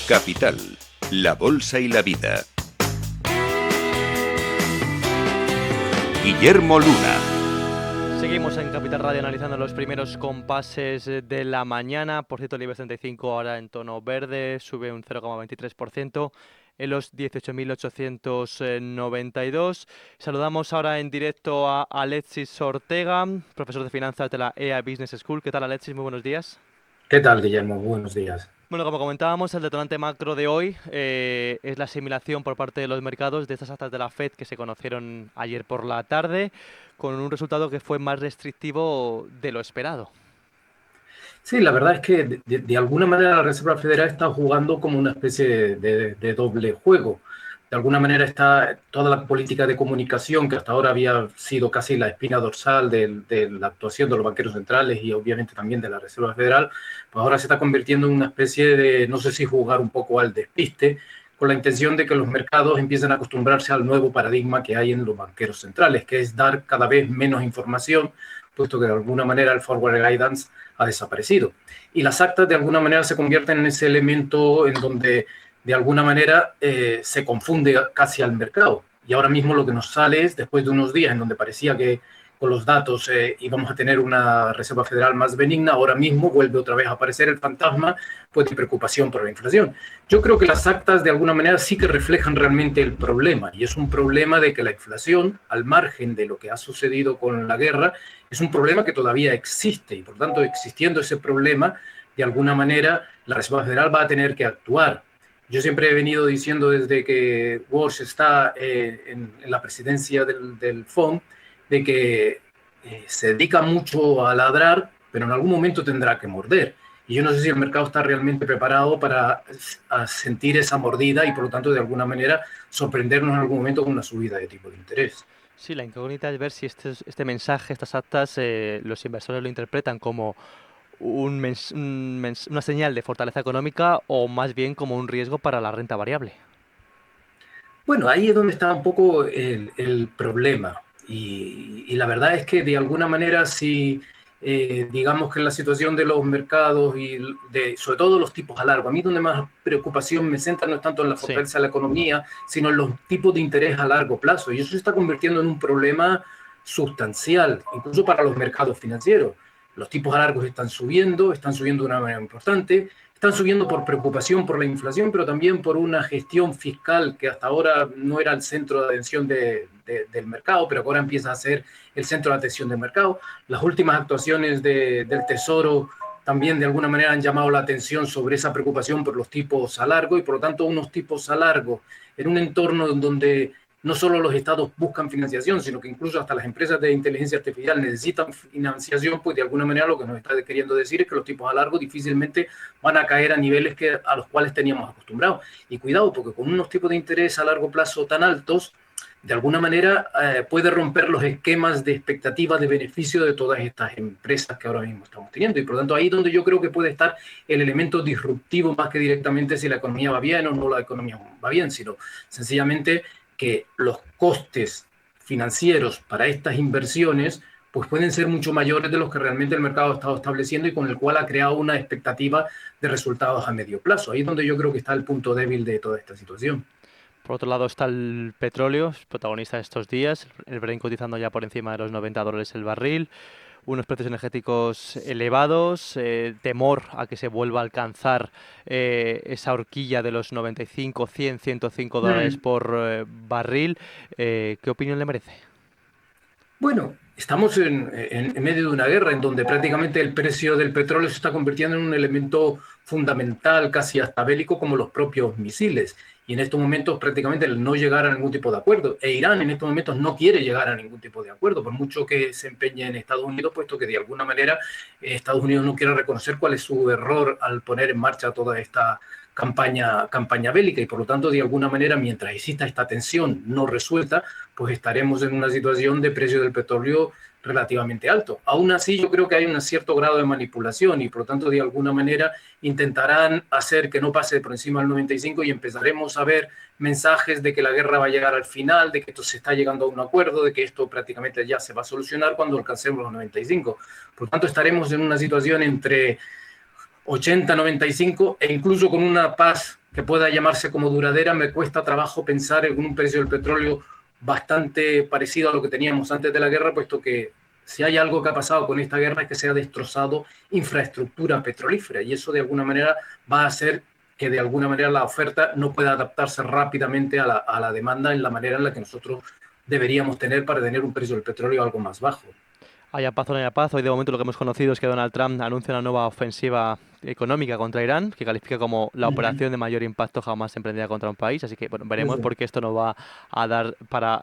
Capital, la bolsa y la vida. Guillermo Luna. Seguimos en Capital Radio analizando los primeros compases de la mañana. Por cierto, el IBEX 35 ahora en tono verde, sube un 0,23% en los 18.892. Saludamos ahora en directo a Alexis Ortega, profesor de finanzas de la EA Business School. ¿Qué tal, Alexis? Muy buenos días. ¿Qué tal, Guillermo? Buenos días. Bueno, como comentábamos, el detonante macro de hoy es la asimilación por parte de los mercados de estas actas de la Fed que se conocieron ayer por la tarde, con un resultado que fue más restrictivo de lo esperado. Sí, la verdad es que de alguna manera la Reserva Federal está jugando como una especie de doble juego. De alguna manera está toda la política de comunicación que hasta ahora había sido casi la espina dorsal de la actuación de los banqueros centrales y obviamente también de la Reserva Federal, pues ahora se está convirtiendo en una especie de, no sé si jugar un poco al despiste, con la intención de que los mercados empiecen a acostumbrarse al nuevo paradigma que hay en los banqueros centrales, que es dar cada vez menos información, puesto que de alguna manera el forward guidance ha desaparecido. Y las actas de alguna manera se convierten en ese elemento en donde de alguna manera se confunde casi al mercado. Y ahora mismo lo que nos sale es, después de unos días en donde parecía que con los datos íbamos a tener una Reserva Federal más benigna, ahora mismo vuelve otra vez a aparecer el fantasma pues, de preocupación por la inflación. Yo creo que las actas de alguna manera sí que reflejan realmente el problema, y es un problema de que la inflación, al margen de lo que ha sucedido con la guerra, es un problema que todavía existe, y por tanto, existiendo ese problema, de alguna manera la Reserva Federal va a tener que actuar. Yo siempre he venido diciendo desde que Walsh está en la presidencia del FOMC, de que se dedica mucho a ladrar, pero en algún momento tendrá que morder. Y yo no sé si el mercado está realmente preparado para sentir esa mordida y, por lo tanto, de alguna manera, sorprendernos en algún momento con una subida de tipo de interés. Sí, la incógnita es ver si este mensaje, estas actas, los inversores lo interpretan como una señal de fortaleza económica o más bien como un riesgo para la renta variable. Bueno, ahí es donde está un poco el problema. Y la verdad es que de alguna manera si digamos que la situación de los mercados y sobre todo los tipos a largo, a mí donde más preocupación me centra no es tanto en la fortaleza de la economía, sino en los tipos de interés a largo plazo. Y eso se está convirtiendo en un problema sustancial, incluso para los mercados financieros. Los tipos a largos están subiendo de una manera importante. Están subiendo por preocupación por la inflación, pero también por una gestión fiscal que hasta ahora no era el centro de atención del mercado, pero que ahora empieza a ser el centro de atención del mercado. Las últimas actuaciones del Tesoro también de alguna manera han llamado la atención sobre esa preocupación por los tipos a largo y por lo tanto unos tipos a largo en un entorno donde no solo los estados buscan financiación, sino que incluso hasta las empresas de inteligencia artificial necesitan financiación, pues de alguna manera lo que nos está queriendo decir es que los tipos a largo difícilmente van a caer a niveles a los cuales teníamos acostumbrados. Y cuidado, porque con unos tipos de interés a largo plazo tan altos, de alguna manera puede romper los esquemas de expectativa de beneficio de todas estas empresas que ahora mismo estamos teniendo. Y por lo tanto, ahí es donde yo creo que puede estar el elemento disruptivo más que directamente si la economía va bien o no la economía va bien, sino sencillamente que los costes financieros para estas inversiones pues pueden ser mucho mayores de los que realmente el mercado ha estado estableciendo y con el cual ha creado una expectativa de resultados a medio plazo. Ahí es donde yo creo que está el punto débil de toda esta situación. Por otro lado está el petróleo, protagonista de estos días, el Brent cotizando ya por encima de los $90 el barril, unos precios energéticos elevados, temor a que se vuelva a alcanzar esa horquilla de los 95, 100, 105 dólares por barril. ¿Qué opinión le merece? Bueno, estamos en medio de una guerra en donde prácticamente el precio del petróleo se está convirtiendo en un elemento fundamental, casi hasta bélico, como los propios misiles. Y en estos momentos prácticamente el no llegar a ningún tipo de acuerdo. E Irán en estos momentos no quiere llegar a ningún tipo de acuerdo, por mucho que se empeñe en Estados Unidos, puesto que de alguna manera Estados Unidos no quiere reconocer cuál es su error al poner en marcha toda esta campaña bélica y por lo tanto de alguna manera mientras exista esta tensión no resuelta pues estaremos en una situación de precio del petróleo relativamente alto. Aún así yo creo que hay un cierto grado de manipulación y por lo tanto de alguna manera intentarán hacer que no pase por encima del 95 y empezaremos a ver mensajes de que la guerra va a llegar al final, de que esto se está llegando a un acuerdo, de que esto prácticamente ya se va a solucionar cuando alcancemos los 95. Por lo tanto estaremos en una situación entre 80, 95 e incluso con una paz que pueda llamarse como duradera, me cuesta trabajo pensar en un precio del petróleo bastante parecido a lo que teníamos antes de la guerra, puesto que si hay algo que ha pasado con esta guerra es que se ha destrozado infraestructura petrolífera y eso de alguna manera va a hacer que de alguna manera la oferta no pueda adaptarse rápidamente a la demanda en la manera en la que nosotros deberíamos tener para tener un precio del petróleo algo más bajo. Haya paz o no haya paz, hoy de momento lo que hemos conocido es que Donald Trump anuncia una nueva ofensiva económica contra Irán, que califica como la operación de mayor impacto jamás emprendida contra un país. Así que bueno, veremos porque esto nos va a dar para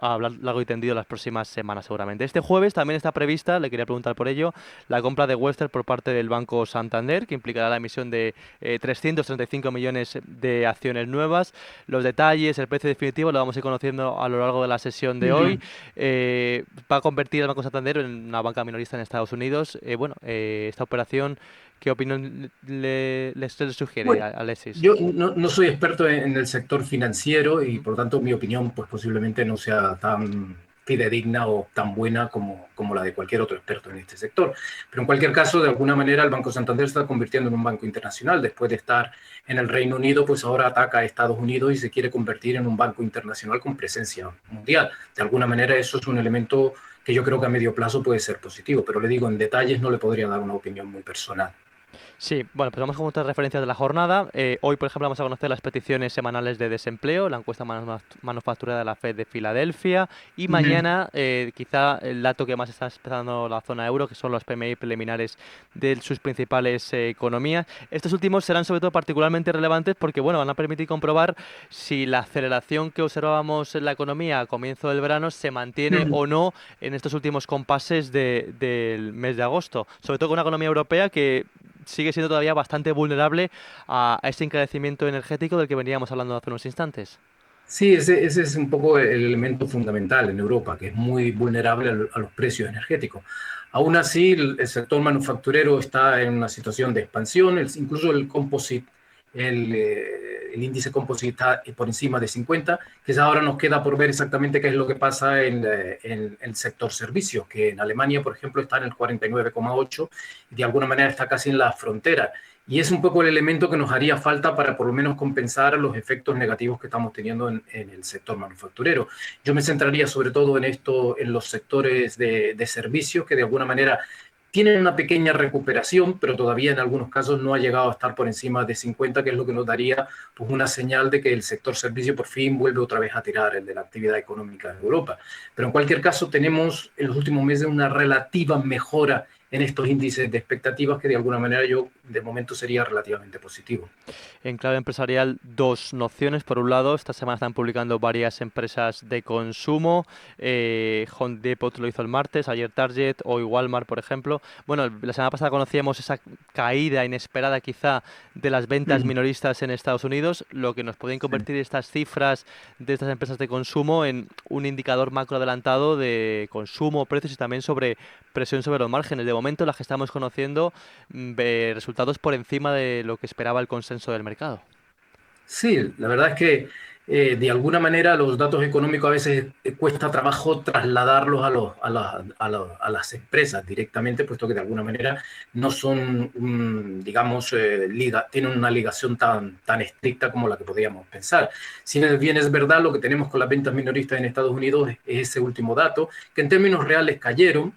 hablar largo y tendido las próximas semanas seguramente. Este jueves también está prevista, le quería preguntar por ello, la compra de Western por parte del Banco Santander, que implicará la emisión de 335 millones de acciones nuevas. Los detalles, el precio definitivo lo vamos a ir conociendo a lo largo de la sesión de hoy. Va a convertir el Banco Santander en una banca minorista en Estados Unidos. Esta operación, ¿qué opinión le sugiere, Bueno, Alexis? yo no soy experto en el sector financiero y por lo tanto mi opinión pues posiblemente no sea tan fidedigna o tan buena como la de cualquier otro experto en este sector. Pero en cualquier caso, de alguna manera el Banco Santander se está convirtiendo en un banco internacional. Después de estar en el Reino Unido, pues ahora ataca a Estados Unidos y se quiere convertir en un banco internacional con presencia mundial. De alguna manera eso es un elemento que yo creo que a medio plazo puede ser positivo, pero le digo, en detalles no le podría dar una opinión muy personal. Sí, bueno, pues vamos con otras referencias de la jornada. Hoy, por ejemplo, vamos a conocer las peticiones semanales de desempleo, la encuesta manufacturera de la Fed de Filadelfia y mañana quizá el dato que más está esperando la zona euro, que son los PMI preliminares de sus principales economías. Estos últimos serán sobre todo particularmente relevantes porque bueno, van a permitir comprobar si la aceleración que observábamos en la economía a comienzo del verano se mantiene o no en estos últimos compases del mes de agosto. Sobre todo con una economía europea que sigue siendo todavía bastante vulnerable a ese encarecimiento energético del que veníamos hablando hace unos instantes. Sí, ese es un poco el elemento fundamental en Europa, que es muy vulnerable a los precios energéticos. Aún así, el sector manufacturero está en una situación de expansión, incluso el composite, el índice composite está por encima de 50, que ahora nos queda por ver exactamente qué es lo que pasa en el sector servicios, que en Alemania, por ejemplo, está en el 49,8 y de alguna manera está casi en la frontera. Y es un poco el elemento que nos haría falta para por lo menos compensar los efectos negativos que estamos teniendo en el sector manufacturero. Yo me centraría sobre todo en esto, en los sectores de servicios que de alguna manera tienen una pequeña recuperación, pero todavía en algunos casos no ha llegado a estar por encima de 50, que es lo que nos daría pues, una señal de que el sector servicio por fin vuelve otra vez a tirar el de la actividad económica en Europa. Pero en cualquier caso tenemos en los últimos meses una relativa mejora en estos índices de expectativas que de alguna manera yo de momento sería relativamente positivo. En clave empresarial, dos nociones. Por un lado, esta semana están publicando varias empresas de consumo. Home Depot lo hizo el martes, ayer Target, hoy Walmart, por ejemplo. Bueno, la semana pasada conocíamos esa caída inesperada quizá de las ventas minoristas en Estados Unidos, lo que nos pueden convertir estas cifras de estas empresas de consumo en un indicador macro adelantado de consumo, precios y también sobre presión sobre los márgenes. De momento, las que estamos conociendo, resultados por encima de lo que esperaba el consenso del mercado. Sí, la verdad es que de alguna manera los datos económicos a veces cuesta trabajo trasladarlos a las empresas directamente, puesto que de alguna manera no son, digamos, tienen una ligación tan estricta como la que podríamos pensar. Si bien es verdad, lo que tenemos con las ventas minoristas en Estados Unidos es ese último dato, que en términos reales cayeron,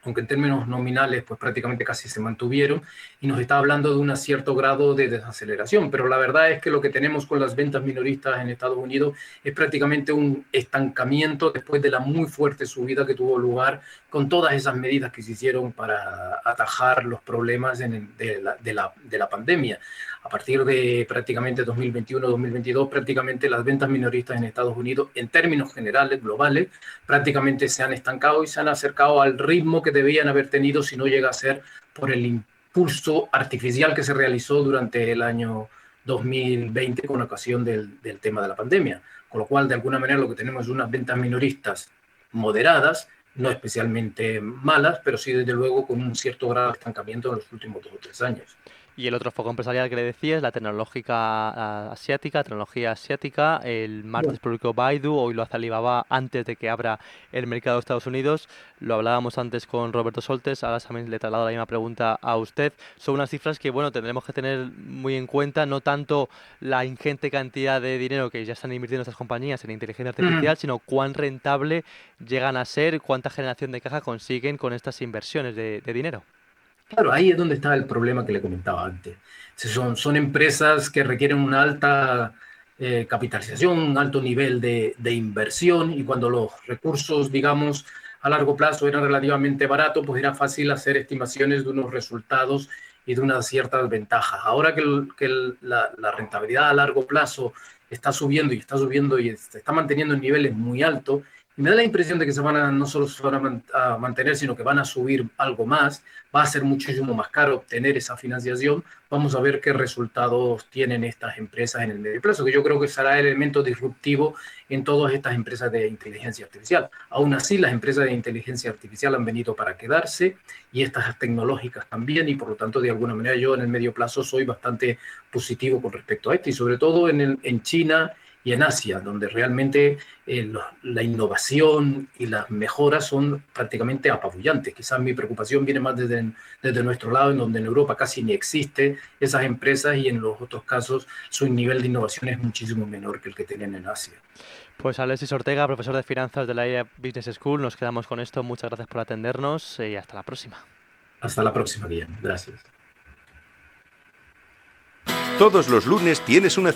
aunque en términos nominales pues prácticamente casi se mantuvieron, y nos está hablando de un cierto grado de desaceleración, pero la verdad es que lo que tenemos con las ventas minoristas en Estados Unidos es prácticamente un estancamiento después de la muy fuerte subida que tuvo lugar con todas esas medidas que se hicieron para atajar los problemas de la pandemia. A partir de prácticamente 2021-2022, prácticamente las ventas minoristas en Estados Unidos, en términos generales, globales, prácticamente se han estancado y se han acercado al ritmo que debían haber tenido si no llega a ser por el impulso artificial que se realizó durante el año 2020 con ocasión del tema de la pandemia. Con lo cual, de alguna manera, lo que tenemos es unas ventas minoristas moderadas, no especialmente malas, pero sí, desde luego, con un cierto grado de estancamiento en los últimos 2 o 3 años. Y el otro foco empresarial que le decía es la tecnológica asiática, tecnología asiática. El martes publicó Baidu, hoy lo hace Alibaba antes de que abra el mercado de Estados Unidos. Lo hablábamos antes con Roberto Soltes, ahora también le traslado la misma pregunta a usted. Son unas cifras que, bueno, tendremos que tener muy en cuenta, no tanto la ingente cantidad de dinero que ya están invirtiendo estas compañías en inteligencia artificial, sino cuán rentable llegan a ser, cuánta generación de caja consiguen con estas inversiones de dinero. Claro, ahí es donde está el problema que le comentaba antes. Son empresas que requieren una alta capitalización, un alto nivel de inversión, y cuando los recursos, digamos, a largo plazo eran relativamente baratos, pues era fácil hacer estimaciones de unos resultados y de unas ciertas ventajas. Ahora que la rentabilidad a largo plazo está subiendo y se está manteniendo en niveles muy altos, y me da la impresión de que no solo se van a mantener, sino que van a subir algo más. Va a ser muchísimo más caro obtener esa financiación. Vamos a ver qué resultados tienen estas empresas en el medio plazo, que yo creo que será el elemento disruptivo en todas estas empresas de inteligencia artificial. Aún así, las empresas de inteligencia artificial han venido para quedarse, y estas tecnológicas también, y por lo tanto, de alguna manera, yo en el medio plazo soy bastante positivo con respecto a esto, y sobre todo en China y en Asia, donde realmente la innovación y las mejoras son prácticamente apabullantes. Quizás mi preocupación viene más desde nuestro lado, en donde en Europa casi ni existe esas empresas, y en los otros casos su nivel de innovación es muchísimo menor que el que tienen en Asia. Pues Alexis Ortega, profesor de finanzas de la IA Business School, nos quedamos con esto. Muchas gracias por atendernos y hasta la próxima. Hasta la próxima, Guillermo. Gracias. Todos los lunes tienes una cita